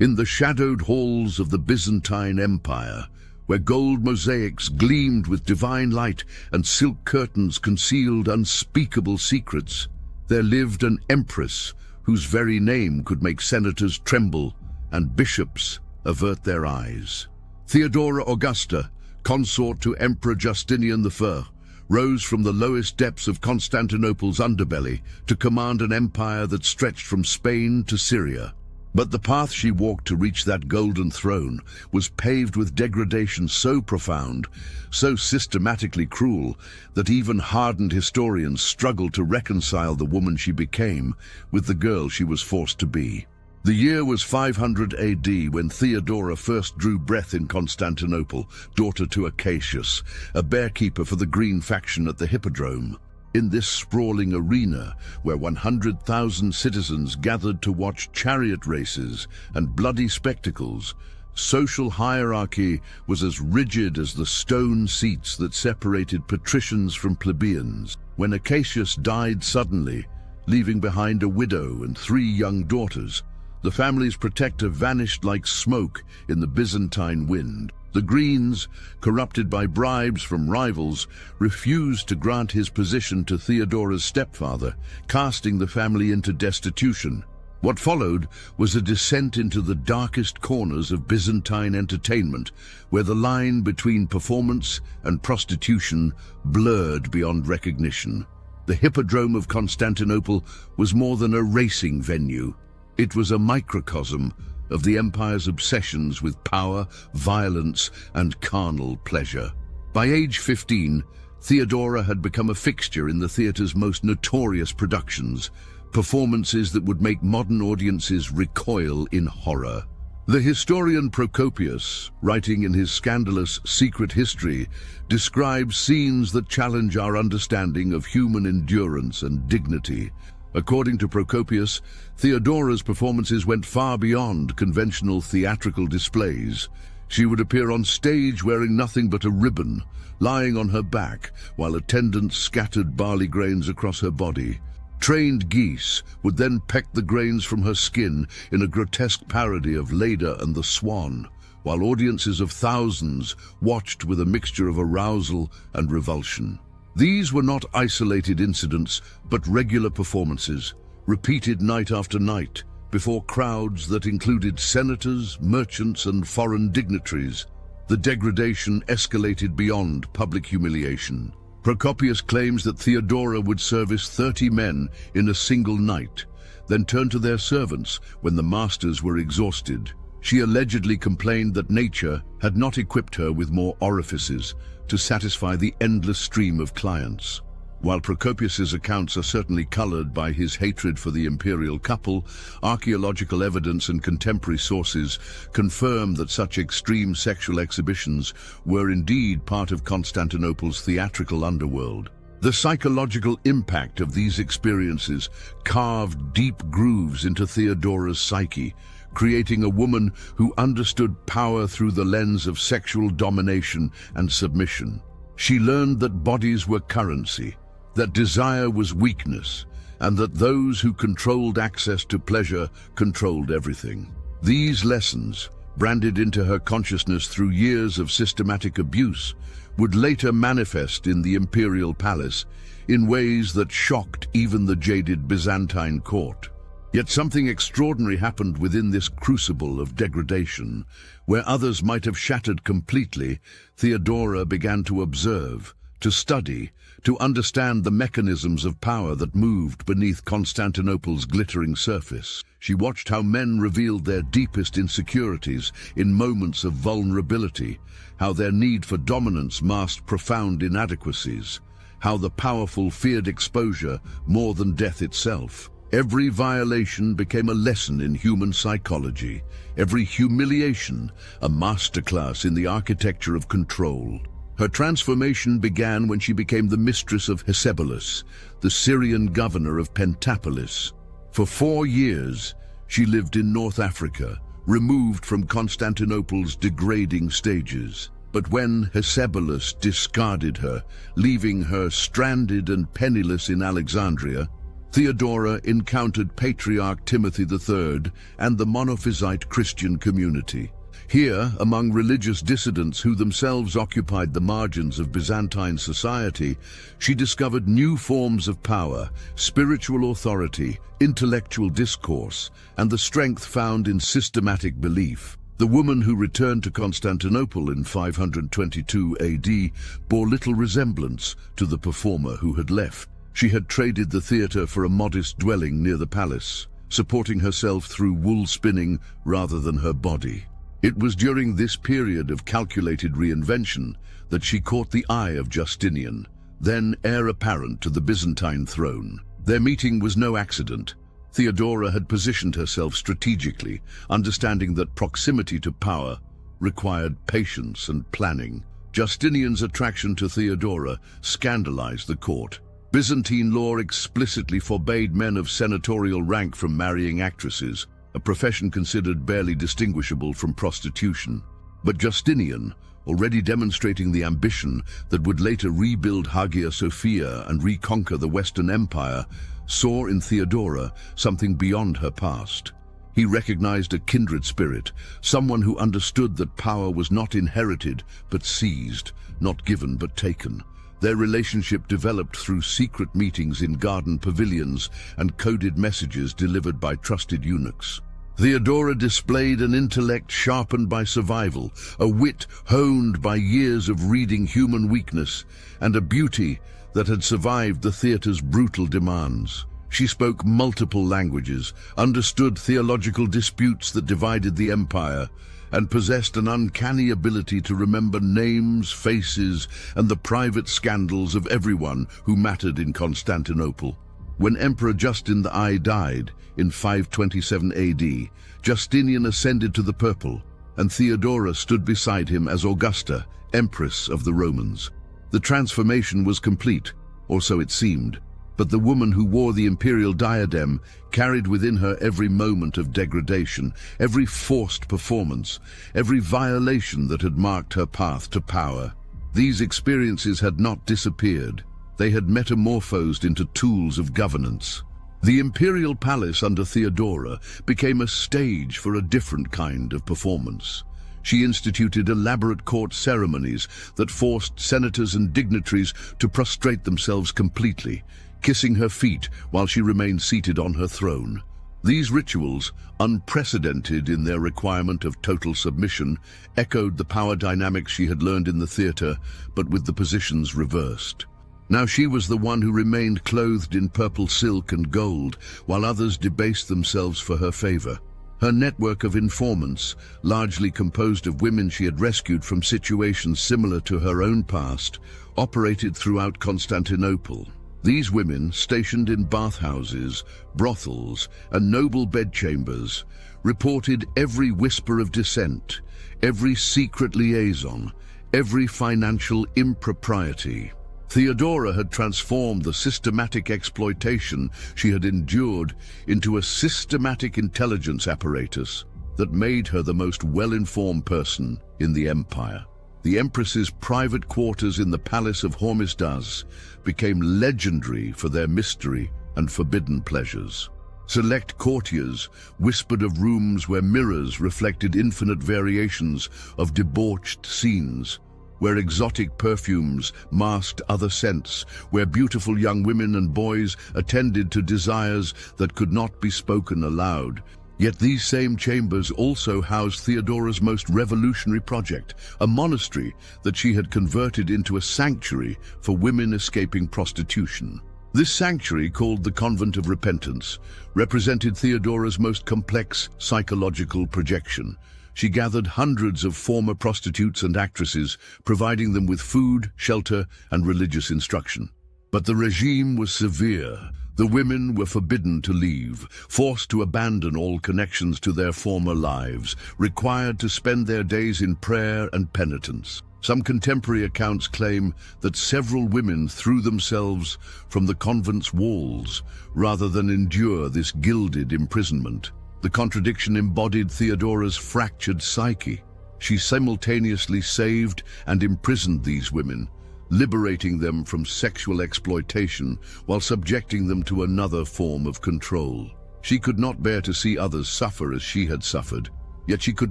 In the shadowed halls of the Byzantine Empire, where gold mosaics gleamed with divine light and silk curtains concealed unspeakable secrets, there lived an empress whose very name could make senators tremble and bishops avert their eyes. Theodora Augusta, consort to Emperor Justinian I, rose from the lowest depths of Constantinople's underbelly to command an empire that stretched from Spain to Syria. But the path she walked to reach that golden throne was paved with degradation so profound, so systematically cruel, that even hardened historians struggle to reconcile the woman she became with the girl she was forced to be. The year was 500 AD when Theodora first drew breath in Constantinople, daughter to Acacius, a bearkeeper for the Green faction at the Hippodrome. In this sprawling arena, where 100,000 citizens gathered to watch chariot races and bloody spectacles, social hierarchy was as rigid as the stone seats that separated patricians from plebeians. When Acacius died suddenly, leaving behind a widow and 3 young daughters, the family's protector vanished like smoke in the Byzantine wind. The Greens, corrupted by bribes from rivals, refused to grant his position to Theodora's stepfather, casting the family into destitution. What followed was a descent into the darkest corners of Byzantine entertainment, where the line between performance and prostitution blurred beyond recognition. The Hippodrome of Constantinople was more than a racing venue. It was a microcosm of the empire's obsessions with power, violence, and carnal pleasure. By age 15, Theodora had become a fixture in the theater's most notorious productions, performances that would make modern audiences recoil in horror. The historian Procopius, writing in his scandalous Secret History, describes scenes that challenge our understanding of human endurance and dignity. According to Procopius, Theodora's performances went far beyond conventional theatrical displays. She would appear on stage wearing nothing but a ribbon, lying on her back, while attendants scattered barley grains across her body. Trained geese would then peck the grains from her skin in a grotesque parody of Leda and the Swan, while audiences of thousands watched with a mixture of arousal and revulsion. These were not isolated incidents, but regular performances, repeated night after night, before crowds that included senators, merchants, and foreign dignitaries. The degradation escalated beyond public humiliation. Procopius claims that Theodora would service 30 men in a single night, then turn to their servants when the masters were exhausted. She allegedly complained that nature had not equipped her with more orifices to satisfy the endless stream of clients. While Procopius's accounts are certainly colored by his hatred for the imperial couple, archaeological evidence and contemporary sources confirm that such extreme sexual exhibitions were indeed part of Constantinople's theatrical underworld. The psychological impact of these experiences carved deep grooves into Theodora's psyche, creating a woman who understood power through the lens of sexual domination and submission. She learned that bodies were currency, that desire was weakness, and that those who controlled access to pleasure controlled everything. These lessons, branded into her consciousness through years of systematic abuse, would later manifest in the imperial palace in ways that shocked even the jaded Byzantine court. Yet something extraordinary happened within this crucible of degradation. Where others might have shattered completely, Theodora began to observe, to study, to understand the mechanisms of power that moved beneath Constantinople's glittering surface. She watched how men revealed their deepest insecurities in moments of vulnerability, how their need for dominance masked profound inadequacies, how the powerful feared exposure more than death itself. Every violation became a lesson in human psychology, every humiliation a masterclass in the architecture of control. Her transformation began when she became the mistress of Hesebulus, the Syrian governor of Pentapolis. For 4 years, she lived in North Africa, removed from Constantinople's degrading stages. But when Hesebulus discarded her, leaving her stranded and penniless in Alexandria, Theodora encountered Patriarch Timothy III and the Monophysite Christian community. Here, among religious dissidents who themselves occupied the margins of Byzantine society, she discovered new forms of power, spiritual authority, intellectual discourse, and the strength found in systematic belief. The woman who returned to Constantinople in 522 AD bore little resemblance to the performer who had left. She had traded the theatre for a modest dwelling near the palace, supporting herself through wool spinning rather than her body. It was during this period of calculated reinvention that she caught the eye of Justinian, then heir apparent to the Byzantine throne. Their meeting was no accident. Theodora had positioned herself strategically, understanding that proximity to power required patience and planning. Justinian's attraction to Theodora scandalized the court. Byzantine law explicitly forbade men of senatorial rank from marrying actresses, a profession considered barely distinguishable from prostitution. But Justinian, already demonstrating the ambition that would later rebuild Hagia Sophia and reconquer the Western Empire, saw in Theodora something beyond her past. He recognized a kindred spirit, someone who understood that power was not inherited but seized, not given but taken. Their relationship developed through secret meetings in garden pavilions and coded messages delivered by trusted eunuchs. Theodora displayed an intellect sharpened by survival, a wit honed by years of reading human weakness, and a beauty that had survived the theater's brutal demands. She spoke multiple languages, understood theological disputes that divided the empire, and possessed an uncanny ability to remember names, faces, and the private scandals of everyone who mattered in Constantinople. When Emperor Justin I died in 527 AD, Justinian ascended to the purple, and Theodora stood beside him as Augusta, Empress of the Romans. The transformation was complete, or so it seemed, but the woman who wore the imperial diadem carried within her every moment of degradation, every forced performance, every violation that had marked her path to power. These experiences had not disappeared. They had metamorphosed into tools of governance. The imperial palace under Theodora became a stage for a different kind of performance. She instituted elaborate court ceremonies that forced senators and dignitaries to prostrate themselves completely, kissing her feet while she remained seated on her throne. These rituals, unprecedented in their requirement of total submission, echoed the power dynamics she had learned in the theater, but with the positions reversed. Now she was the one who remained clothed in purple silk and gold, while others debased themselves for her favor. Her network of informants, largely composed of women she had rescued from situations similar to her own past, operated throughout Constantinople. These women, stationed in bathhouses, brothels, and noble bedchambers, reported every whisper of dissent, every secret liaison, every financial impropriety. Theodora had transformed the systematic exploitation she had endured into a systematic intelligence apparatus that made her the most well-informed person in the empire. The Empress's private quarters in the palace of Hormisdas became legendary for their mystery and forbidden pleasures. Select courtiers whispered of rooms where mirrors reflected infinite variations of debauched scenes, where exotic perfumes masked other scents, where beautiful young women and boys attended to desires that could not be spoken aloud. Yet these same chambers also housed Theodora's most revolutionary project, a monastery that she had converted into a sanctuary for women escaping prostitution. This sanctuary, called the Convent of Repentance, represented Theodora's most complex psychological projection. She gathered hundreds of former prostitutes and actresses, providing them with food, shelter, and religious instruction. But the regime was severe. The women were forbidden to leave, forced to abandon all connections to their former lives, required to spend their days in prayer and penitence. Some contemporary accounts claim that several women threw themselves from the convent's walls rather than endure this gilded imprisonment. The contradiction embodied Theodora's fractured psyche. She simultaneously saved and imprisoned these women, liberating them from sexual exploitation while subjecting them to another form of control. She could not bear to see others suffer as she had suffered, yet she could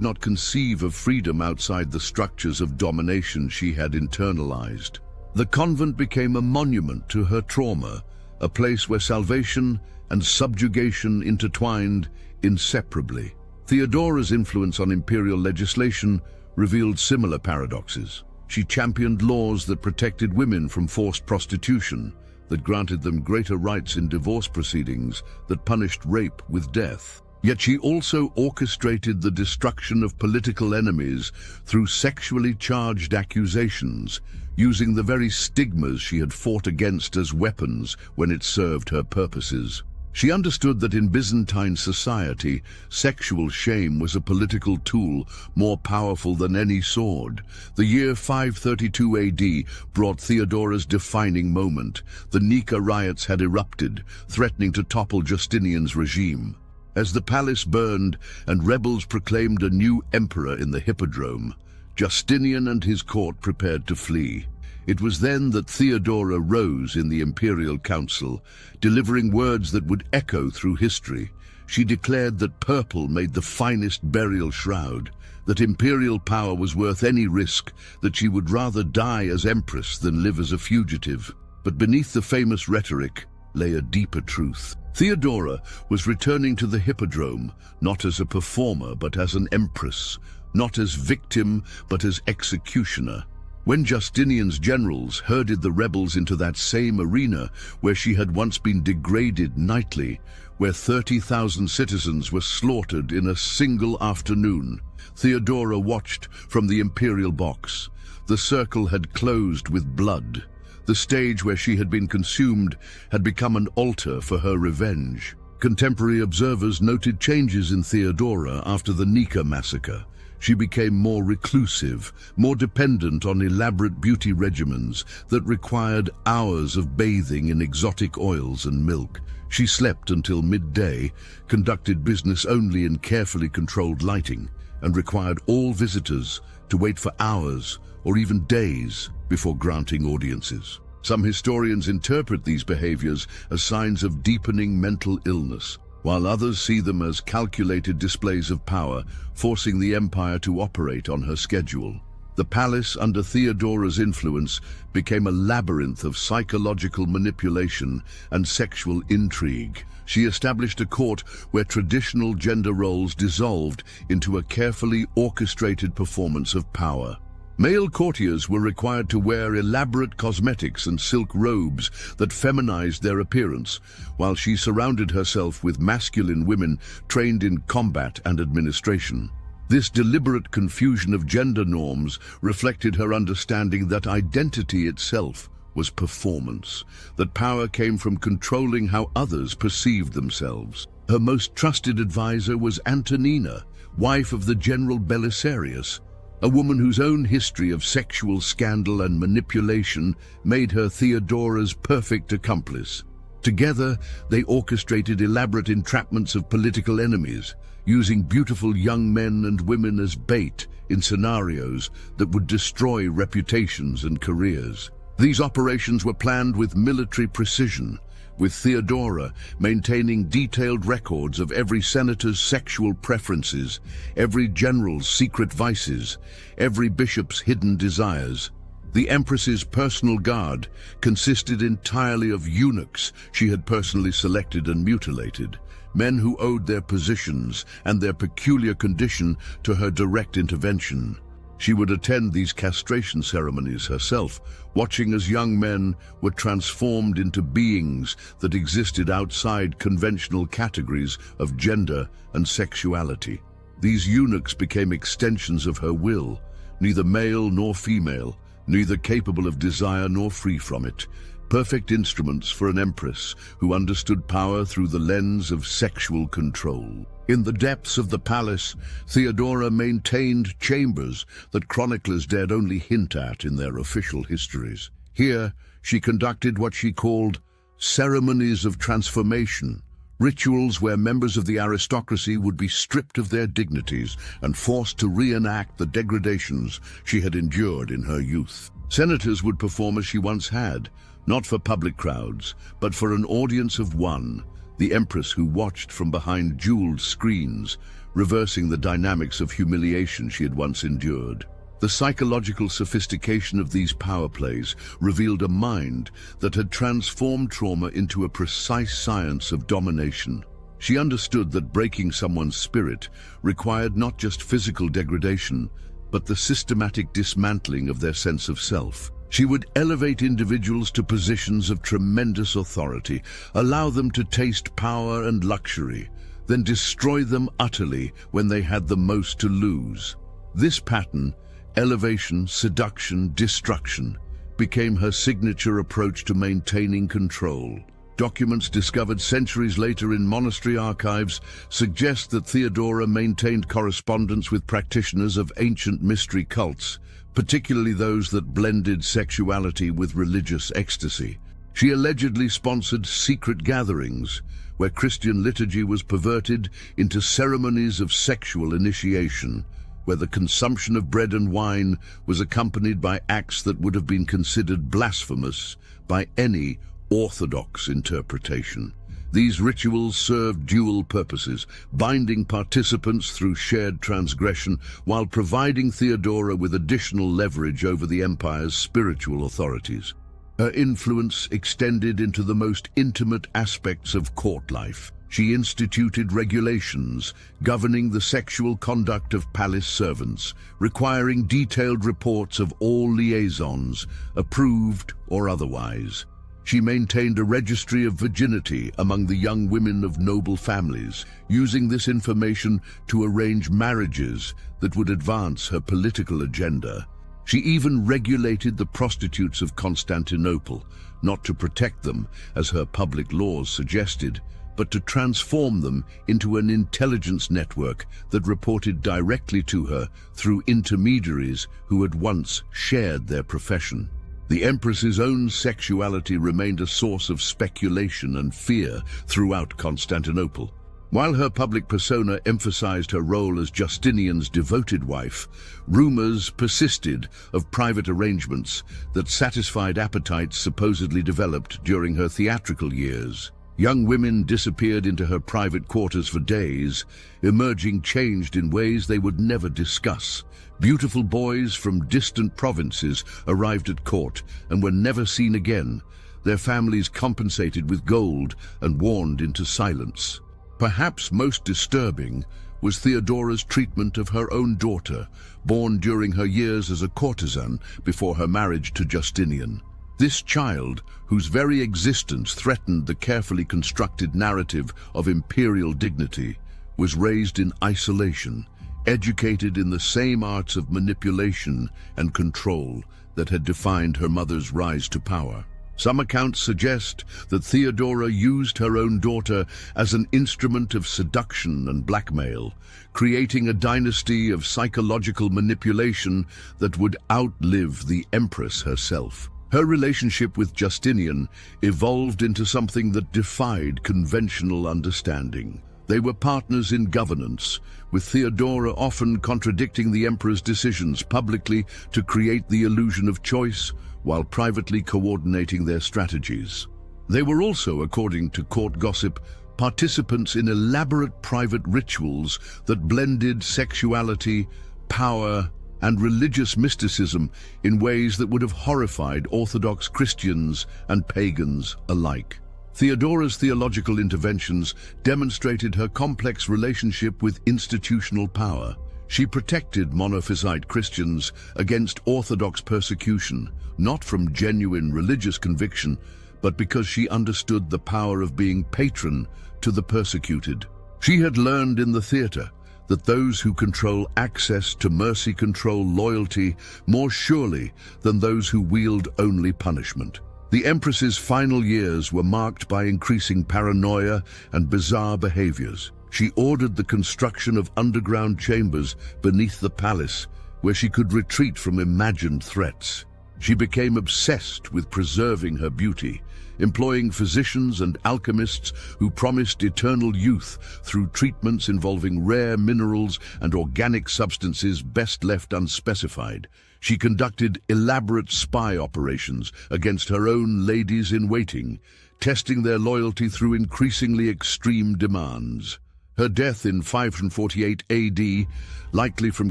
not conceive of freedom outside the structures of domination she had internalized. The convent became a monument to her trauma, a place where salvation and subjugation intertwined inseparably. Theodora's influence on imperial legislation revealed similar paradoxes. She championed laws that protected women from forced prostitution, that granted them greater rights in divorce proceedings, that punished rape with death. Yet she also orchestrated the destruction of political enemies through sexually charged accusations, using the very stigmas she had fought against as weapons when it served her purposes. She understood that in Byzantine society, sexual shame was a political tool more powerful than any sword. The year 532 AD brought Theodora's defining moment. The Nika riots had erupted, threatening to topple Justinian's regime. As the palace burned and rebels proclaimed a new emperor in the Hippodrome, Justinian and his court prepared to flee. It was then that Theodora rose in the imperial council, delivering words that would echo through history. She declared that purple made the finest burial shroud, that imperial power was worth any risk, that she would rather die as empress than live as a fugitive. But beneath the famous rhetoric lay a deeper truth. Theodora was returning to the Hippodrome, not as a performer but as an empress, not as victim but as executioner. When Justinian's generals herded the rebels into that same arena where she had once been degraded nightly, where 30,000 citizens were slaughtered in a single afternoon, Theodora watched from the imperial box. The circle had closed with blood. The stage where she had been consumed had become an altar for her revenge. Contemporary observers noted changes in Theodora after the Nika massacre. She became more reclusive, more dependent on elaborate beauty regimens that required hours of bathing in exotic oils and milk. She slept until midday, conducted business only in carefully controlled lighting, and required all visitors to wait for hours or even days before granting audiences. Some historians interpret these behaviors as signs of deepening mental illness, while others see them as calculated displays of power, forcing the empire to operate on her schedule. The palace under Theodora's influence became a labyrinth of psychological manipulation and sexual intrigue. She established a court where traditional gender roles dissolved into a carefully orchestrated performance of power. Male courtiers were required to wear elaborate cosmetics and silk robes that feminized their appearance, while she surrounded herself with masculine women trained in combat and administration. This deliberate confusion of gender norms reflected her understanding that identity itself was performance, that power came from controlling how others perceived themselves. Her most trusted advisor was Antonina, wife of the general Belisarius, a woman whose own history of sexual scandal and manipulation made her Theodora's perfect accomplice. Together, they orchestrated elaborate entrapments of political enemies, using beautiful young men and women as bait in scenarios that would destroy reputations and careers. These operations were planned with military precision, with Theodora maintaining detailed records of every senator's sexual preferences, every general's secret vices, every bishop's hidden desires. The Empress's personal guard consisted entirely of eunuchs she had personally selected and mutilated, men who owed their positions and their peculiar condition to her direct intervention. She would attend these castration ceremonies herself, watching as young men were transformed into beings that existed outside conventional categories of gender and sexuality. These eunuchs became extensions of her will, neither male nor female, neither capable of desire nor free from it, perfect instruments for an empress who understood power through the lens of sexual control. In the depths of the palace, Theodora maintained chambers that chroniclers dared only hint at in their official histories. Here, she conducted what she called ceremonies of transformation, rituals where members of the aristocracy would be stripped of their dignities and forced to reenact the degradations she had endured in her youth. Senators would perform as she once had, not for public crowds, but for an audience of one, the empress who watched from behind jeweled screens, reversing the dynamics of humiliation she had once endured. The psychological sophistication of these power plays revealed a mind that had transformed trauma into a precise science of domination. She understood that breaking someone's spirit required not just physical degradation, but the systematic dismantling of their sense of self. She would elevate individuals to positions of tremendous authority, allow them to taste power and luxury, then destroy them utterly when they had the most to lose. This pattern, elevation, seduction, destruction, became her signature approach to maintaining control. Documents discovered centuries later in monastery archives suggest that Theodora maintained correspondence with practitioners of ancient mystery cults, particularly those that blended sexuality with religious ecstasy. She allegedly sponsored secret gatherings where Christian liturgy was perverted into ceremonies of sexual initiation, where the consumption of bread and wine was accompanied by acts that would have been considered blasphemous by any orthodox interpretation. These rituals served dual purposes, binding participants through shared transgression while providing Theodora with additional leverage over the empire's spiritual authorities. Her influence extended into the most intimate aspects of court life. She instituted regulations governing the sexual conduct of palace servants, requiring detailed reports of all liaisons, approved or otherwise. She maintained a registry of virginity among the young women of noble families, using this information to arrange marriages that would advance her political agenda. She even regulated the prostitutes of Constantinople, not to protect them, as her public laws suggested, but to transform them into an intelligence network that reported directly to her through intermediaries who had once shared their profession. The empress's own sexuality remained a source of speculation and fear throughout Constantinople. While her public persona emphasized her role as Justinian's devoted wife, rumors persisted of private arrangements that satisfied appetites supposedly developed during her theatrical years. Young women disappeared into her private quarters for days, emerging changed in ways they would never discuss. Beautiful boys from distant provinces arrived at court and were never seen again, their families compensated with gold and warned into silence. Perhaps most disturbing was Theodora's treatment of her own daughter, born during her years as a courtesan before her marriage to Justinian. This child, whose very existence threatened the carefully constructed narrative of imperial dignity, was raised in isolation, educated in the same arts of manipulation and control that had defined her mother's rise to power. Some accounts suggest that Theodora used her own daughter as an instrument of seduction and blackmail, creating a dynasty of psychological manipulation that would outlive the empress herself. Her relationship with Justinian evolved into something that defied conventional understanding. They were partners in governance, with Theodora often contradicting the emperor's decisions publicly to create the illusion of choice, while privately coordinating their strategies. They were also, according to court gossip, participants in elaborate private rituals that blended sexuality, power, and religious mysticism in ways that would have horrified Orthodox Christians and pagans alike. Theodora's theological interventions demonstrated her complex relationship with institutional power. She protected Monophysite Christians against Orthodox persecution, not from genuine religious conviction, but because she understood the power of being patron to the persecuted. She had learned in the theater that those who control access to mercy control loyalty more surely than those who wield only punishment. The Empress's final years were marked by increasing paranoia and bizarre behaviors. She ordered the construction of underground chambers beneath the palace, where she could retreat from imagined threats. She became obsessed with preserving her beauty, employing physicians and alchemists who promised eternal youth through treatments involving rare minerals and organic substances best left unspecified. She conducted elaborate spy operations against her own ladies-in-waiting, testing their loyalty through increasingly extreme demands. Her death in 548 AD, likely from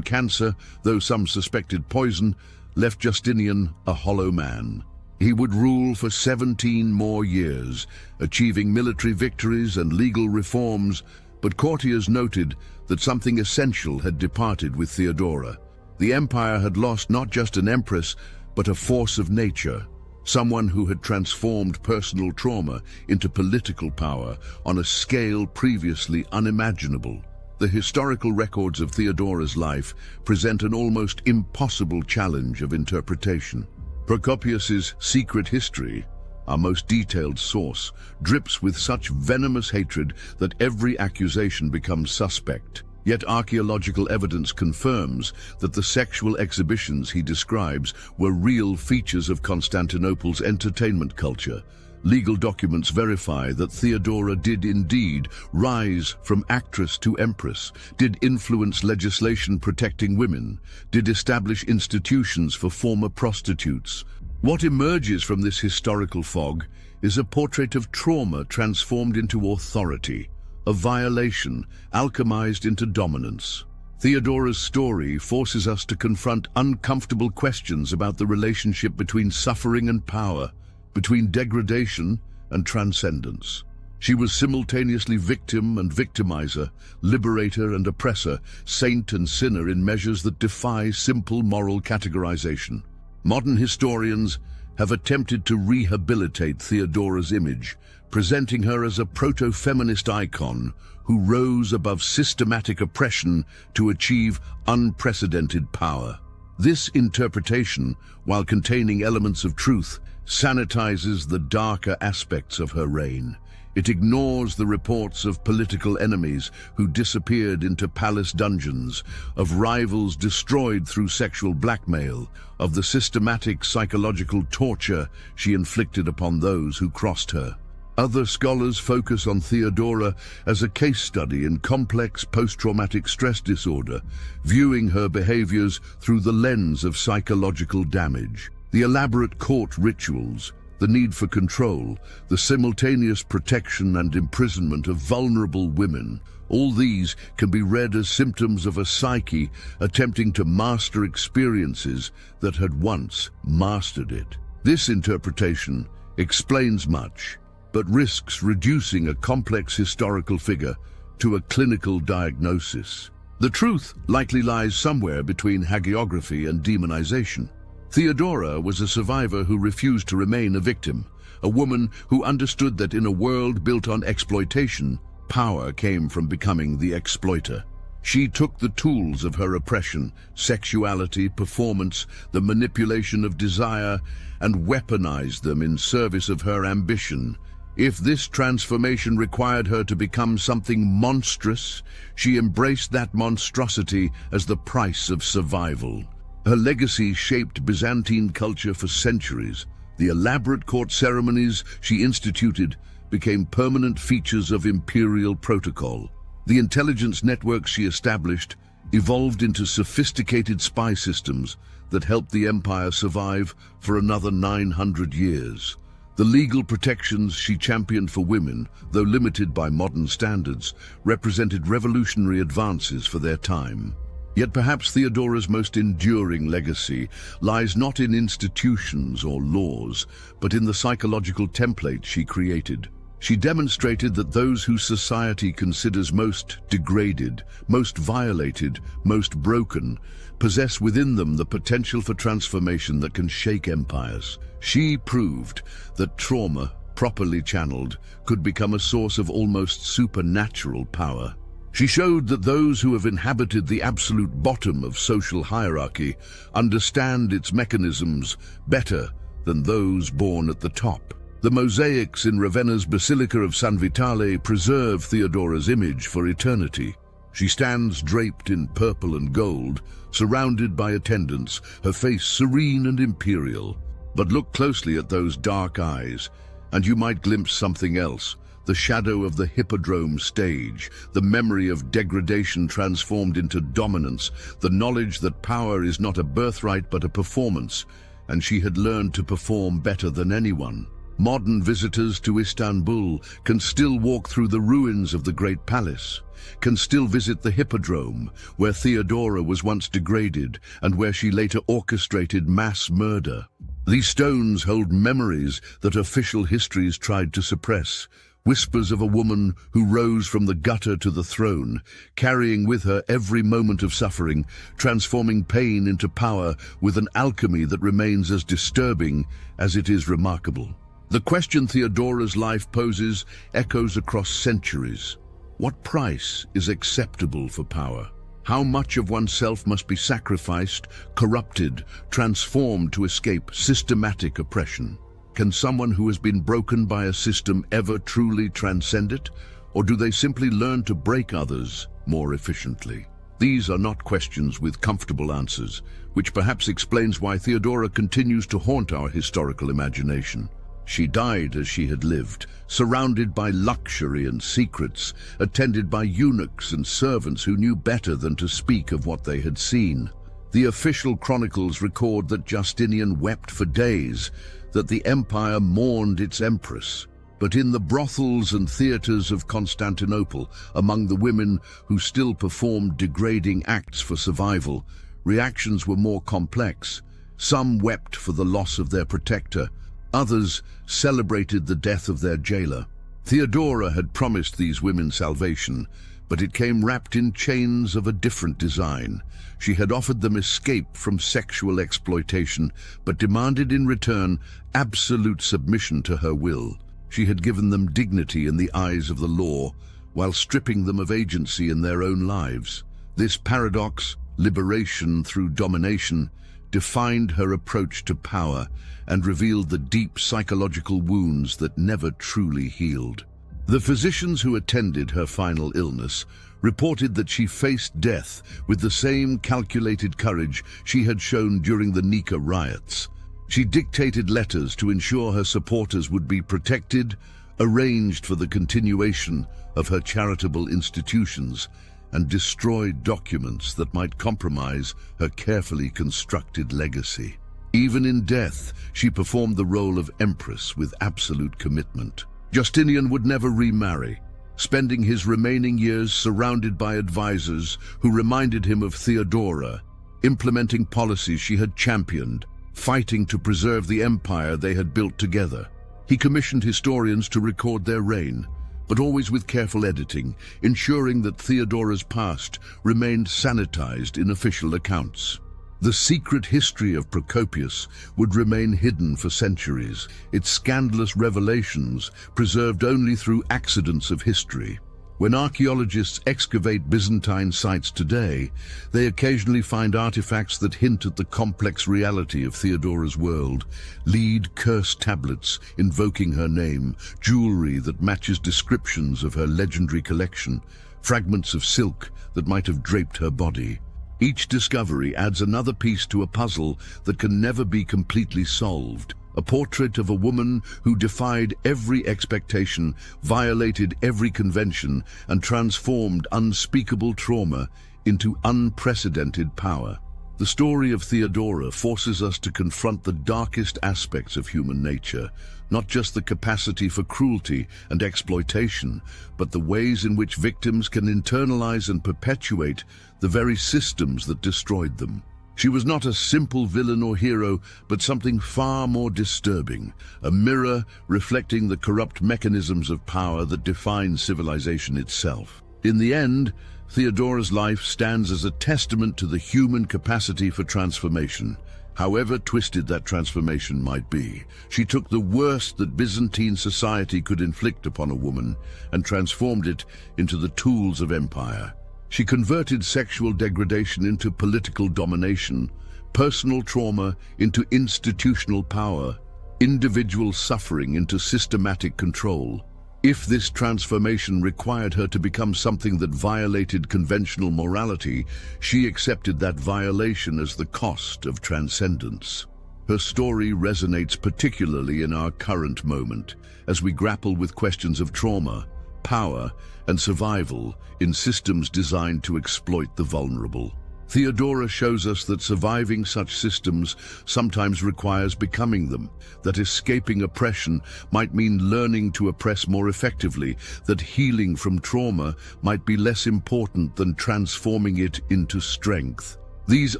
cancer, though some suspected poison, left Justinian a hollow man. He would rule for 17 more years, achieving military victories and legal reforms, but courtiers noted that something essential had departed with Theodora. The empire had lost not just an empress, but a force of nature, someone who had transformed personal trauma into political power on a scale previously unimaginable. The historical records of Theodora's life present an almost impossible challenge of interpretation. Procopius's Secret History, our most detailed source, drips with such venomous hatred that every accusation becomes suspect. Yet archaeological evidence confirms that the sexual exhibitions he describes were real features of Constantinople's entertainment culture. Legal documents verify that Theodora did indeed rise from actress to empress, did influence legislation protecting women, did establish institutions for former prostitutes. What emerges from this historical fog is a portrait of trauma transformed into authority, of violation alchemized into dominance. Theodora's story forces us to confront uncomfortable questions about the relationship between suffering and power, between degradation and transcendence. She was simultaneously victim and victimizer, liberator and oppressor, saint and sinner in measures that defy simple moral categorization. Modern historians have attempted to rehabilitate Theodora's image, presenting her as a proto-feminist icon who rose above systematic oppression to achieve unprecedented power. This interpretation, while containing elements of truth, sanitizes the darker aspects of her reign. It ignores the reports of political enemies who disappeared into palace dungeons, of rivals destroyed through sexual blackmail, of the systematic psychological torture she inflicted upon those who crossed her. Other scholars focus on Theodora as a case study in complex post-traumatic stress disorder, viewing her behaviors through the lens of psychological damage. The elaborate court rituals, the need for control, the simultaneous protection and imprisonment of vulnerable women, all these can be read as symptoms of a psyche attempting to master experiences that had once mastered it. This interpretation explains much, but risks reducing a complex historical figure to a clinical diagnosis. The truth likely lies somewhere between hagiography and demonization. Theodora was a survivor who refused to remain a victim, a woman who understood that in a world built on exploitation, power came from becoming the exploiter. She took the tools of her oppression, sexuality, performance, the manipulation of desire, and weaponized them in service of her ambition. If this transformation required her to become something monstrous, she embraced that monstrosity as the price of survival. Her legacy shaped Byzantine culture for centuries. The elaborate court ceremonies she instituted became permanent features of imperial protocol. The intelligence networks she established evolved into sophisticated spy systems that helped the empire survive for another 900 years. The legal protections she championed for women, though limited by modern standards, represented revolutionary advances for their time. Yet perhaps Theodora's most enduring legacy lies not in institutions or laws, but in the psychological template she created. She demonstrated that those whose society considers most degraded, most violated, most broken, possess within them the potential for transformation that can shake empires. She proved that trauma, properly channeled, could become a source of almost supernatural power. She showed that those who have inhabited the absolute bottom of social hierarchy understand its mechanisms better than those born at the top. The mosaics in Ravenna's Basilica of San Vitale preserve Theodora's image for eternity. She stands draped in purple and gold, surrounded by attendants, her face serene and imperial. But look closely at those dark eyes, and you might glimpse something else. The shadow of the hippodrome stage, the memory of degradation transformed into dominance, the knowledge that power is not a birthright but a performance, and she had learned to perform better than anyone. Modern visitors to Istanbul can still walk through the ruins of the Great Palace, can still visit the Hippodrome, where Theodora was once degraded and where she later orchestrated mass murder. These stones hold memories that official histories tried to suppress, whispers of a woman who rose from the gutter to the throne, carrying with her every moment of suffering, transforming pain into power with an alchemy that remains as disturbing as it is remarkable. The question Theodora's life poses echoes across centuries. What price is acceptable for power? How much of oneself must be sacrificed, corrupted, transformed to escape systematic oppression? Can someone who has been broken by a system ever truly transcend it? Or do they simply learn to break others more efficiently? These are not questions with comfortable answers, which perhaps explains why Theodora continues to haunt our historical imagination. She died as she had lived, surrounded by luxury and secrets, attended by eunuchs and servants who knew better than to speak of what they had seen. The official chronicles record that Justinian wept for days, that the empire mourned its empress. But in the brothels and theaters of Constantinople, among the women who still performed degrading acts for survival, reactions were more complex. Some wept for the loss of their protector, others celebrated the death of their jailer. Theodora had promised these women salvation, but it came wrapped in chains of a different design. She had offered them escape from sexual exploitation, but demanded in return absolute submission to her will. She had given them dignity in the eyes of the law, while stripping them of agency in their own lives. This paradox, liberation through domination, defined her approach to power and revealed the deep psychological wounds that never truly healed. The physicians who attended her final illness reported that she faced death with the same calculated courage she had shown during the Nika riots. She dictated letters to ensure her supporters would be protected, arranged for the continuation of her charitable institutions, and destroyed documents that might compromise her carefully constructed legacy. Even in death, she performed the role of empress with absolute commitment. Justinian would never remarry, spending his remaining years surrounded by advisors who reminded him of Theodora, implementing policies she had championed, fighting to preserve the empire they had built together. He commissioned historians to record their reign, but always with careful editing, ensuring that Theodora's past remained sanitized in official accounts. The secret history of Procopius would remain hidden for centuries, its scandalous revelations preserved only through accidents of history. When archaeologists excavate Byzantine sites today, they occasionally find artifacts that hint at the complex reality of Theodora's world: lead cursed tablets invoking her name, jewelry that matches descriptions of her legendary collection, fragments of silk that might have draped her body. Each discovery adds another piece to a puzzle that can never be completely solved. A portrait of a woman who defied every expectation, violated every convention, and transformed unspeakable trauma into unprecedented power. The story of Theodora forces us to confront the darkest aspects of human nature, not just the capacity for cruelty and exploitation, but the ways in which victims can internalize and perpetuate the very systems that destroyed them. She was not a simple villain or hero, but something far more disturbing, a mirror reflecting the corrupt mechanisms of power that define civilization itself. In the end, Theodora's life stands as a testament to the human capacity for transformation. However twisted that transformation might be, she took the worst that Byzantine society could inflict upon a woman and transformed it into the tools of empire. She converted sexual degradation into political domination, personal trauma into institutional power, individual suffering into systematic control. If this transformation required her to become something that violated conventional morality, she accepted that violation as the cost of transcendence. Her story resonates particularly in our current moment, as we grapple with questions of trauma, power, and survival in systems designed to exploit the vulnerable. Theodora shows us that surviving such systems sometimes requires becoming them, that escaping oppression might mean learning to oppress more effectively, that healing from trauma might be less important than transforming it into strength. These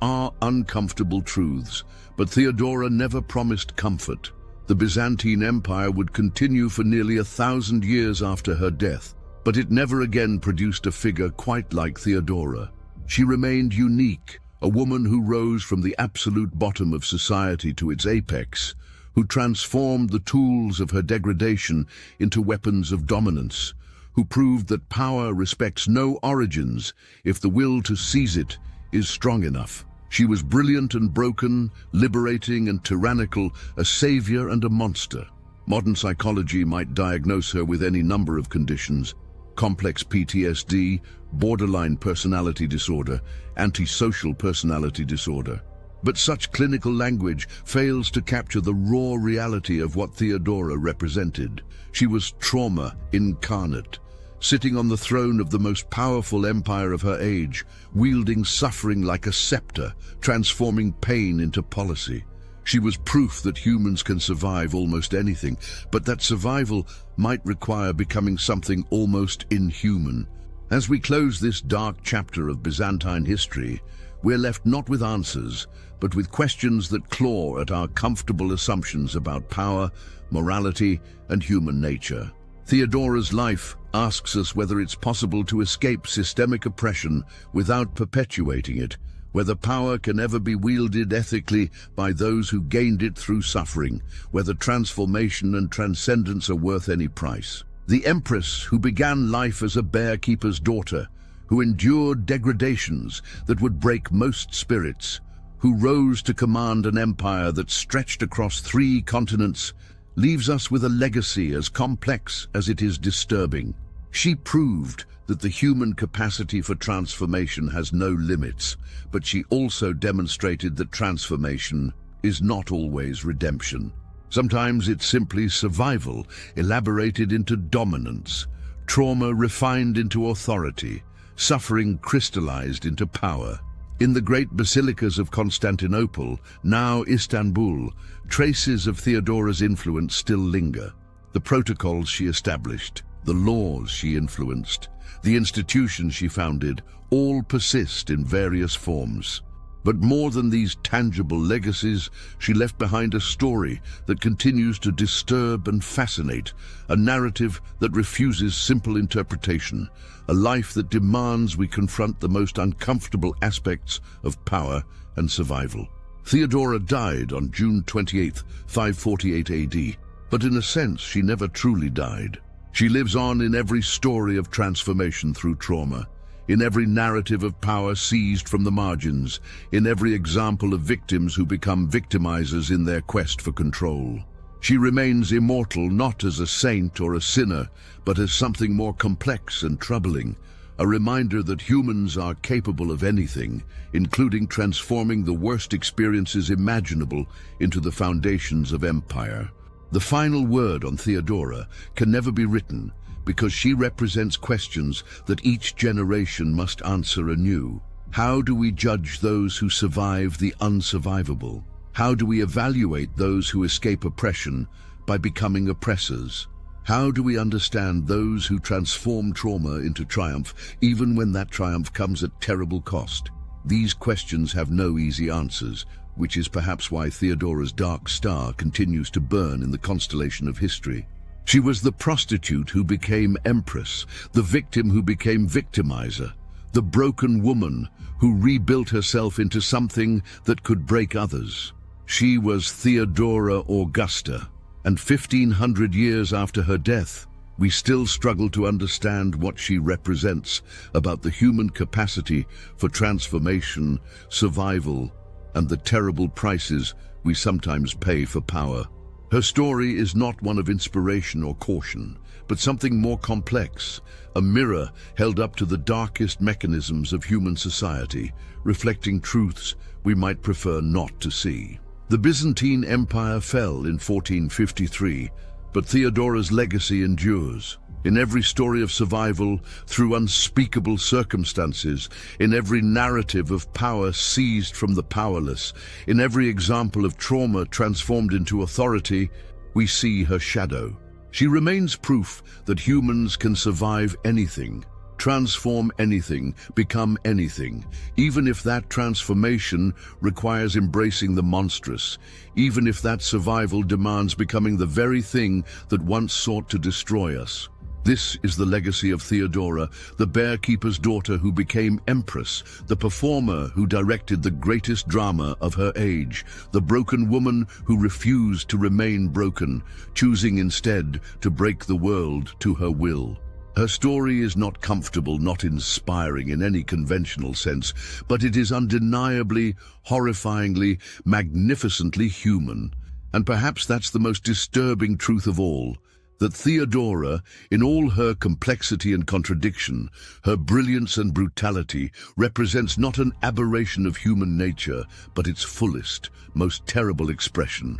are uncomfortable truths, but Theodora never promised comfort. The Byzantine Empire would continue for nearly 1,000 years after her death, but it never again produced a figure quite like Theodora. She remained unique, a woman who rose from the absolute bottom of society to its apex, who transformed the tools of her degradation into weapons of dominance, who proved that power respects no origins if the will to seize it is strong enough. She was brilliant and broken, liberating and tyrannical, a savior and a monster. Modern psychology might diagnose her with any number of conditions: complex PTSD, borderline personality disorder, antisocial personality disorder. But such clinical language fails to capture the raw reality of what Theodora represented. She was trauma incarnate, sitting on the throne of the most powerful empire of her age, wielding suffering like a scepter, transforming pain into policy. She was proof that humans can survive almost anything, but that survival might require becoming something almost inhuman. As we close this dark chapter of Byzantine history, we're left not with answers, but with questions that claw at our comfortable assumptions about power, morality, and human nature. Theodora's life asks us whether it's possible to escape systemic oppression without perpetuating it, whether power can ever be wielded ethically by those who gained it through suffering, whether transformation and transcendence are worth any price. The Empress who began life as a bear-keeper's daughter, who endured degradations that would break most spirits, who rose to command an empire that stretched across 3 continents, leaves us with a legacy as complex as it is disturbing. She proved that the human capacity for transformation has no limits, but she also demonstrated that transformation is not always redemption. Sometimes it's simply survival elaborated into dominance, trauma refined into authority, suffering crystallized into power. In the great basilicas of Constantinople, now Istanbul, traces of Theodora's influence still linger. The protocols she established, the laws she influenced, the institutions she founded, all persist in various forms. But more than these tangible legacies, she left behind a story that continues to disturb and fascinate, a narrative that refuses simple interpretation, a life that demands we confront the most uncomfortable aspects of power and survival. Theodora died on June 28, 548 AD, but in a sense she never truly died. She lives on in every story of transformation through trauma, in every narrative of power seized from the margins, in every example of victims who become victimizers in their quest for control. She remains immortal not as a saint or a sinner, but as something more complex and troubling, a reminder that humans are capable of anything, including transforming the worst experiences imaginable into the foundations of empire. The final word on Theodora can never be written, because she represents questions that each generation must answer anew. How do we judge those who survive the unsurvivable? How do we evaluate those who escape oppression by becoming oppressors? How do we understand those who transform trauma into triumph, even when that triumph comes at terrible cost? These questions have no easy answers, which is perhaps why Theodora's dark star continues to burn in the constellation of history. She was the prostitute who became empress, the victim who became victimizer, the broken woman who rebuilt herself into something that could break others. She was Theodora Augusta, and 1,500 years after her death, we still struggle to understand what she represents about the human capacity for transformation, survival, and the terrible prices we sometimes pay for power. Her story is not one of inspiration or caution, but something more complex, a mirror held up to the darkest mechanisms of human society, reflecting truths we might prefer not to see. The Byzantine Empire fell in 1453, but Theodora's legacy endures. In every story of survival through unspeakable circumstances, in every narrative of power seized from the powerless, in every example of trauma transformed into authority, we see her shadow. She remains proof that humans can survive anything, transform anything, become anything, even if that transformation requires embracing the monstrous, even if that survival demands becoming the very thing that once sought to destroy us. This is the legacy of Theodora, the bearkeeper's daughter who became empress, the performer who directed the greatest drama of her age, the broken woman who refused to remain broken, choosing instead to break the world to her will. Her story is not comfortable, not inspiring in any conventional sense, but it is undeniably, horrifyingly, magnificently human. And perhaps that's the most disturbing truth of all, that Theodora, in all her complexity and contradiction, her brilliance and brutality, represents not an aberration of human nature, but its fullest, most terrible expression.